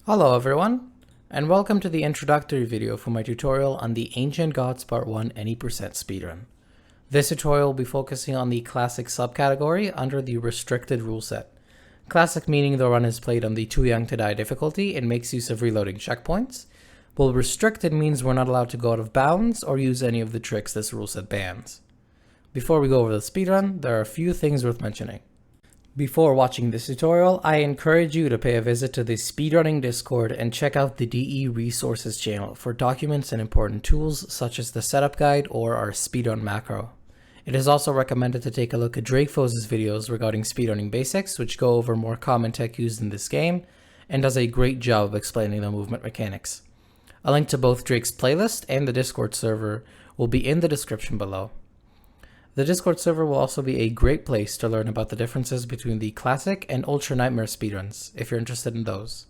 Hello everyone, and welcome to the introductory video for my tutorial on the Ancient Gods Part 1 Any% speedrun. This tutorial will be focusing on the Classic subcategory under the Restricted rule set. Classic meaning the run is played on the Too Young to Die difficulty and makes use of reloading checkpoints, while Restricted means we're not allowed to go out of bounds or use any of the tricks this rule set bans. Before we go over the speedrun, there are a few things worth mentioning. Before watching this tutorial, I encourage you to pay a visit to the speedrunning Discord and check out the DE resources channel for documents and important tools such as the setup guide or our speedrun macro. It is also recommended to take a look at Drakefos' videos regarding speedrunning basics, which go over more common tech used in this game and does a great job of explaining the movement mechanics. A link to both Drake's playlist and the Discord server will be in the description below. The Discord server will also be a great place to learn about the differences between the Classic and Ultra Nightmare speedruns, if you're interested in those.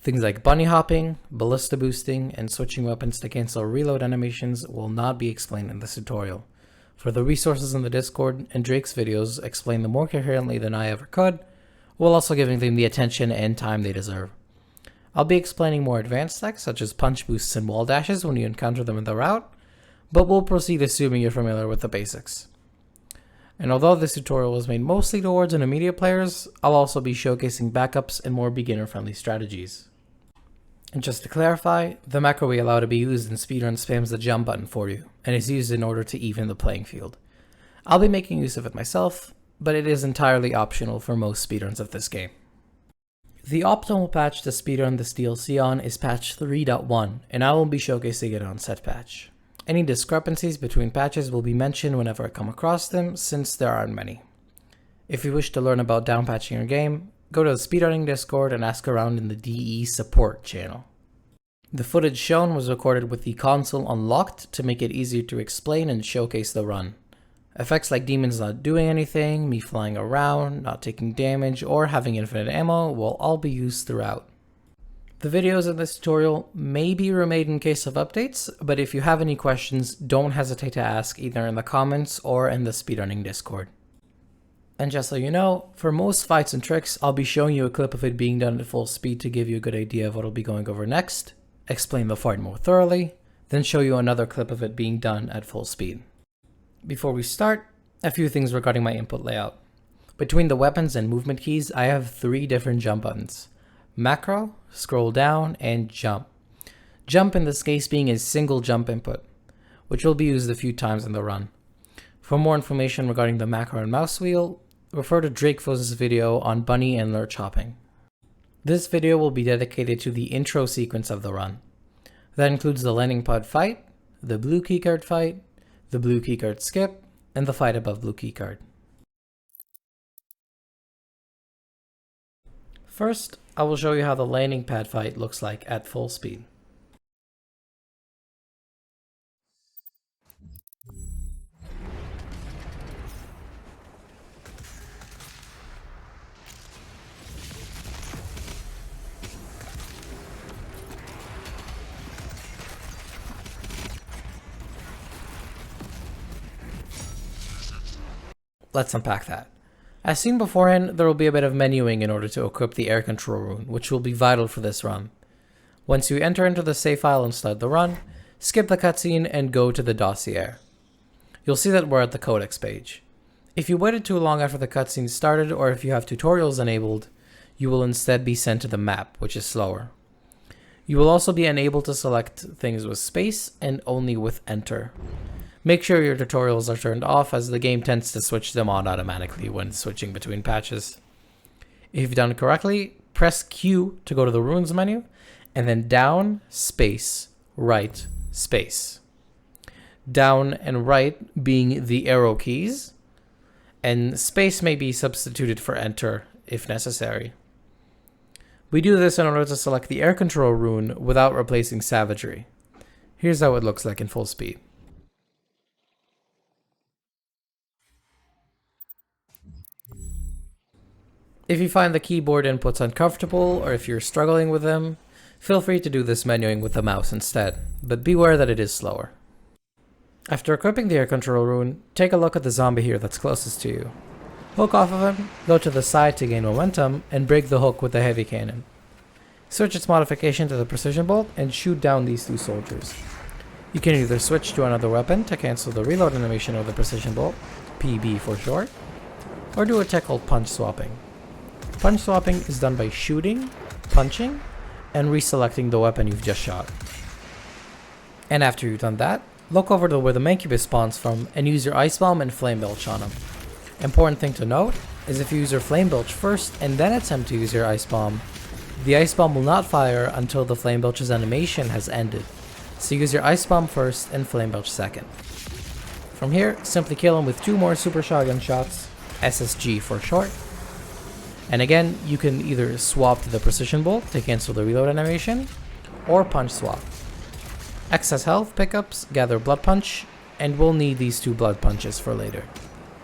Things like bunny hopping, ballista boosting, and switching weapons to cancel reload animations will not be explained in this tutorial. For the resources in the Discord and Drake's videos explain them more coherently than I ever could, while also giving them the attention and time they deserve. I'll be explaining more advanced techs such as punch boosts and wall dashes when you encounter them in the route, but we'll proceed assuming you're familiar with the basics. And although this tutorial was made mostly towards intermediate players, I'll also be showcasing backups and more beginner-friendly strategies. And just to clarify, the macro we allow to be used in speedrun spams the jump button for you, and is used in order to even the playing field. I'll be making use of it myself, but it is entirely optional for most speedruns of this game. The optimal patch to speedrun this DLC on is patch 3.1, and I will be showcasing it on set patch. Any discrepancies between patches will be mentioned whenever I come across them, since there aren't many. If you wish to learn about downpatching your game, go to the speedrunning Discord and ask around in the DE support channel. The footage shown was recorded with the console unlocked to make it easier to explain and showcase the run. Effects like demons not doing anything, me flying around, not taking damage, or having infinite ammo will all be used throughout. The videos in this tutorial may be remade in case of updates, but if you have any questions, don't hesitate to ask either in the comments or in the speedrunning Discord. And just so you know, for most fights and tricks, I'll be showing you a clip of it being done at full speed to give you a good idea of what I'll be going over next, explain the fight more thoroughly, then show you another clip of it being done at full speed. Before we start, a few things regarding my input layout. Between the weapons and movement keys, I have 3 different jump buttons. Macro, scroll down, and jump. Jump in this case being a single jump input, which will be used a few times in the run. For more information regarding the macro and mouse wheel, refer to Drakefos' video on bunny and lurch hopping. This video will be dedicated to the intro sequence of the run. That includes the landing pod fight, the blue keycard fight, the blue keycard skip, and the fight above blue keycard. First, I will show you how the landing pad fight looks like at full speed. Let's unpack that. As seen beforehand, there will be a bit of menuing in order to equip the air control rune, which will be vital for this run. Once you enter into the save file and start the run, skip the cutscene and go to the dossier. You'll see that we're at the codex page. If you waited too long after the cutscene started, or if you have tutorials enabled, you will instead be sent to the map, which is slower. You will also be unable to select things with space and only with enter. Make sure your tutorials are turned off, as the game tends to switch them on automatically when switching between patches. If you've done it correctly, press Q to go to the runes menu, and then down, space, right, space. Down and right being the arrow keys, and space may be substituted for enter if necessary. We do this in order to select the air control rune without replacing savagery. Here's how it looks like in full speed. If you find the keyboard inputs uncomfortable, or if you're struggling with them, feel free to do this menuing with the mouse instead, but beware that it is slower. After equipping the air control rune, take a look at the zombie here that's closest to you. Hook off of him, go to the side to gain momentum, and break the hook with the heavy cannon. Switch its modification to the precision bolt and shoot down these two soldiers. You can either switch to another weapon to cancel the reload animation of the precision bolt, PB for short, or do a tech called punch swapping. Punch swapping is done by shooting, punching, and reselecting the weapon you've just shot. And after you've done that, look over to where the Mancubus spawns from and use your Ice Bomb and Flame Belch on him. Important thing to note is if you use your Flame Belch first and then attempt to use your Ice Bomb, the Ice Bomb will not fire until the Flame Belch's animation has ended. So use your Ice Bomb first and Flame Belch second. From here, simply kill him with 2 more Super Shotgun shots, SSG for short. And again, you can either swap to the Precision Bolt to cancel the reload animation, or punch swap. Excess health pickups, gather Blood Punch, and we'll need these 2 Blood Punches for later.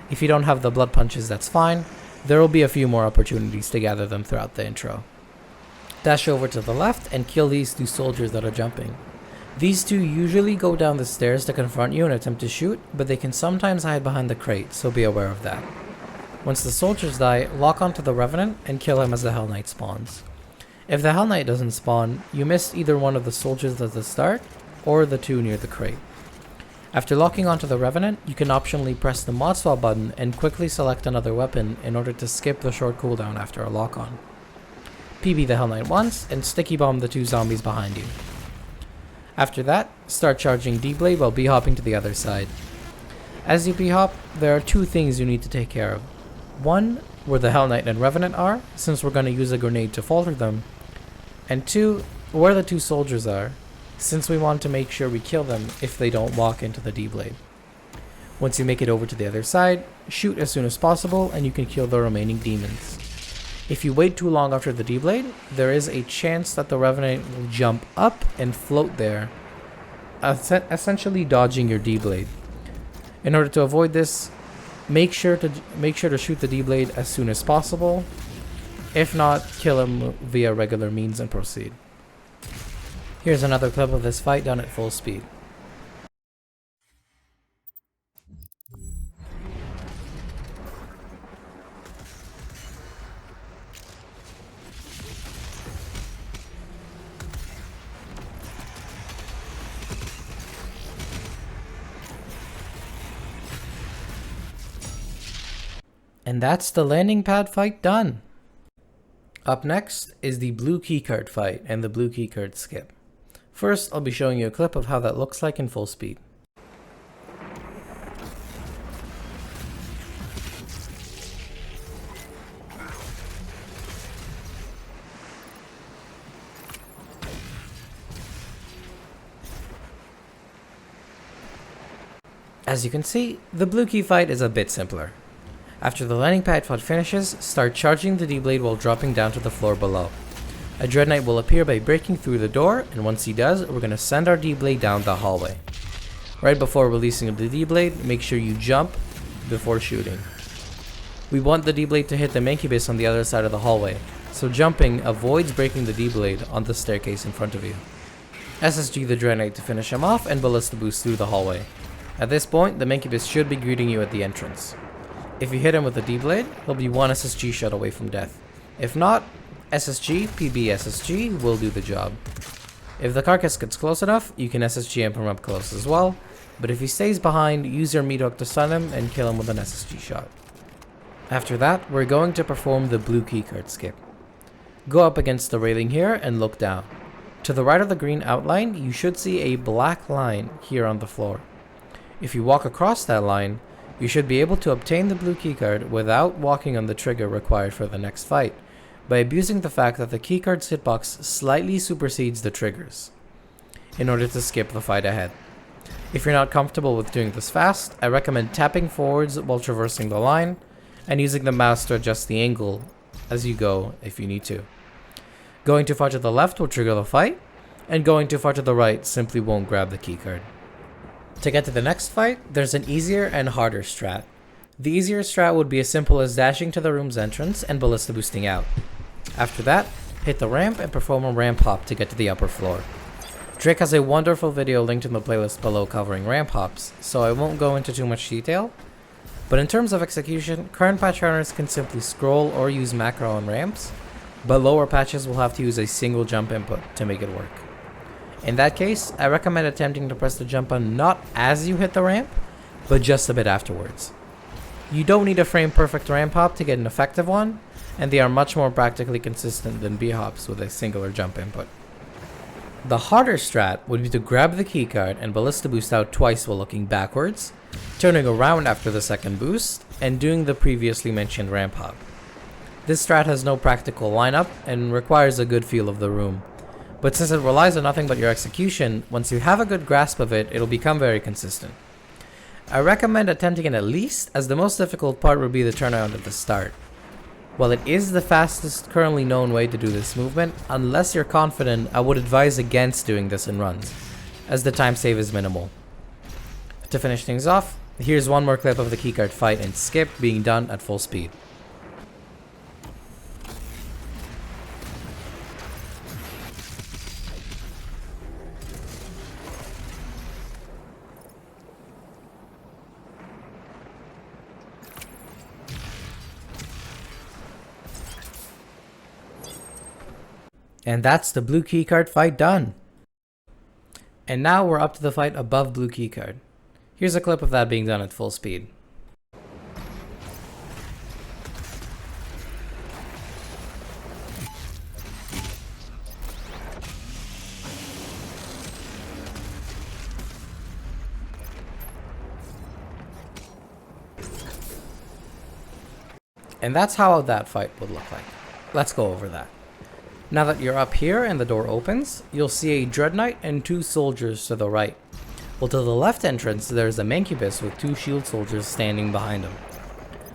If you don't have the Blood Punches, that's fine. There will be a few more opportunities to gather them throughout the intro. Dash over to the left and kill these 2 soldiers that are jumping. These 2 usually go down the stairs to confront you and attempt to shoot, but they can sometimes hide behind the crate, so be aware of that. Once the soldiers die, lock onto the Revenant and kill him as the Hell Knight spawns. If the Hell Knight doesn't spawn, you missed either one of the soldiers at the start, or the 2 near the crate. After locking onto the Revenant, you can optionally press the mod swap button and quickly select another weapon in order to skip the short cooldown after a lock on. PB the Hell Knight once, and sticky bomb the 2 zombies behind you. After that, start charging D-Blade while B-hopping to the other side. As you B-hop, there are 2 things you need to take care of. One, where the Hell Knight and Revenant are, since we're going to use a grenade to falter them. And 2, where the 2 soldiers are, since we want to make sure we kill them if they don't walk into the D-Blade. Once you make it over to the other side, shoot as soon as possible and you can kill the remaining demons. If you wait too long after the D-Blade, there is a chance that the Revenant will jump up and float there, essentially dodging your D-Blade. In order to avoid this, make sure to shoot the D-Blade as soon as possible. If not, kill him via regular means and proceed. Here's another clip of this fight done at full speed. And that's the landing pad fight done. Up next is the blue keycard fight and the blue keycard skip. First, I'll be showing you a clip of how that looks like in full speed. As you can see, the blue key fight is a bit simpler. After the landing pad fight finishes, start charging the D-Blade while dropping down to the floor below. A Dread Knight will appear by breaking through the door, and once he does, we're going to send our D-Blade down the hallway. Right before releasing the D-Blade, make sure you jump before shooting. We want the D-Blade to hit the Mancubus on the other side of the hallway, so jumping avoids breaking the D-Blade on the staircase in front of you. SSG the Dread Knight to finish him off and Ballista Boost through the hallway. At this point, the Mancubus should be greeting you at the entrance. If you hit him with a D-Blade, he'll be 1 SSG shot away from death. If not, SSG, PB SSG will do the job. If the carcass gets close enough, you can SSG him from up close as well, but if he stays behind, use your meat hook to stun him and kill him with an SSG shot. After that, we're going to perform the blue keycard skip. Go up against the railing here and look down. To the right of the green outline, you should see a black line here on the floor. If you walk across that line, you should be able to obtain the blue keycard without walking on the trigger required for the next fight, by abusing the fact that the keycard's hitbox slightly supersedes the triggers, in order to skip the fight ahead. If you're not comfortable with doing this fast, I recommend tapping forwards while traversing the line, and using the mouse to adjust the angle as you go if you need to. Going too far to the left will trigger the fight, and going too far to the right simply won't grab the keycard. To get to the next fight, there's an easier and harder strat. The easier strat would be as simple as dashing to the room's entrance and ballista boosting out. After that, hit the ramp and perform a ramp hop to get to the upper floor. Drake has a wonderful video linked in the playlist below covering ramp hops, so I won't go into too much detail. But in terms of execution, current patch runners can simply scroll or use macro on ramps, but lower patches will have to use a single jump input to make it work. In that case, I recommend attempting to press the jump button not as you hit the ramp, but just a bit afterwards. You don't need a frame perfect ramp hop to get an effective one, and they are much more practically consistent than B-hops with a singular jump input. The harder strat would be to grab the keycard and ballista boost out twice while looking backwards, turning around after the second boost, and doing the previously mentioned ramp hop. This strat has no practical lineup and requires a good feel of the room, but since it relies on nothing but your execution, once you have a good grasp of it, it'll become very consistent. I recommend attempting it at least, as the most difficult part would be the turnaround at the start. While it is the fastest currently known way to do this movement, unless you're confident, I would advise against doing this in runs, as the time save is minimal. To finish things off, here's one more clip of the keycard fight and skip being done at full speed. And that's the blue keycard fight done. And now we're up to the fight above blue keycard. Here's a clip of that being done at full speed. And that's how that fight would look like. Let's go over that. Now that you're up here and the door opens, you'll see a Dread Knight and 2 soldiers to the right. Well, to the left entrance, there's a Mancubus with 2 shield soldiers standing behind him.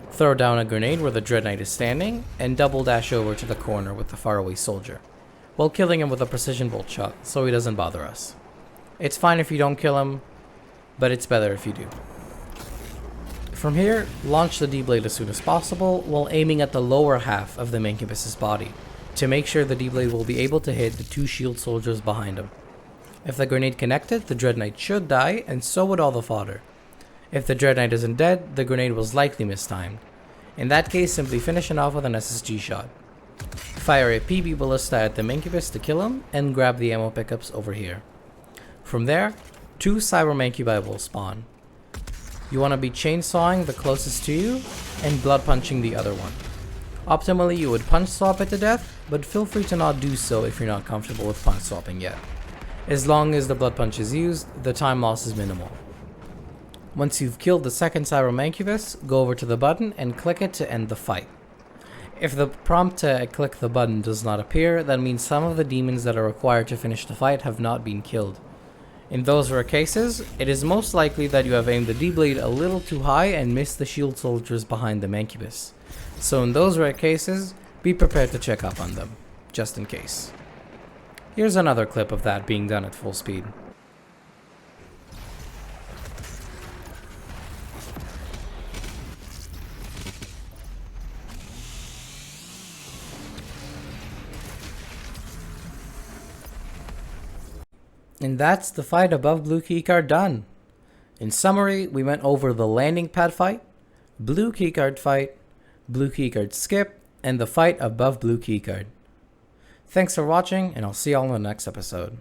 Throw down a grenade where the Dread Knight is standing, and double dash over to the corner with the faraway soldier, while killing him with a precision bolt shot, so he doesn't bother us. It's fine if you don't kill him, but it's better if you do. From here, launch the D-Blade as soon as possible, while aiming at the lower half of the Mancubus's body, to make sure the D-Blade will be able to hit the 2 shield soldiers behind him. If the grenade connected, the Dread Knight should die, and so would all the fodder. If the Dread Knight isn't dead, the grenade was likely mistimed. In that case, simply finish it off with an SSG shot. Fire a PB ballista at the Mancubus to kill him, and grab the ammo pickups over here. From there, 2 Cyber Mancubi will spawn. You want to be chainsawing the closest to you, and blood punching the other one. Optimally, you would punch swap it to death, but feel free to not do so if you're not comfortable with punch swapping yet. As long as the blood punch is used, the time loss is minimal. Once you've killed the second Cyber Mancubus, go over to the button and click it to end the fight. If the prompt to click the button does not appear, that means some of the demons that are required to finish the fight have not been killed. In those rare cases, it is most likely that you have aimed the D-Blade a little too high and missed the shield soldiers behind the Mancubus. So in those rare cases, be prepared to check up on them, just in case. Here's another clip of that being done at full speed. And that's the fight above blue keycard done. In summary, we went over the landing pad fight, blue keycard fight, blue keycard skip, and the fight above blue keycard. Thanks for watching, and I'll see y'all in the next episode.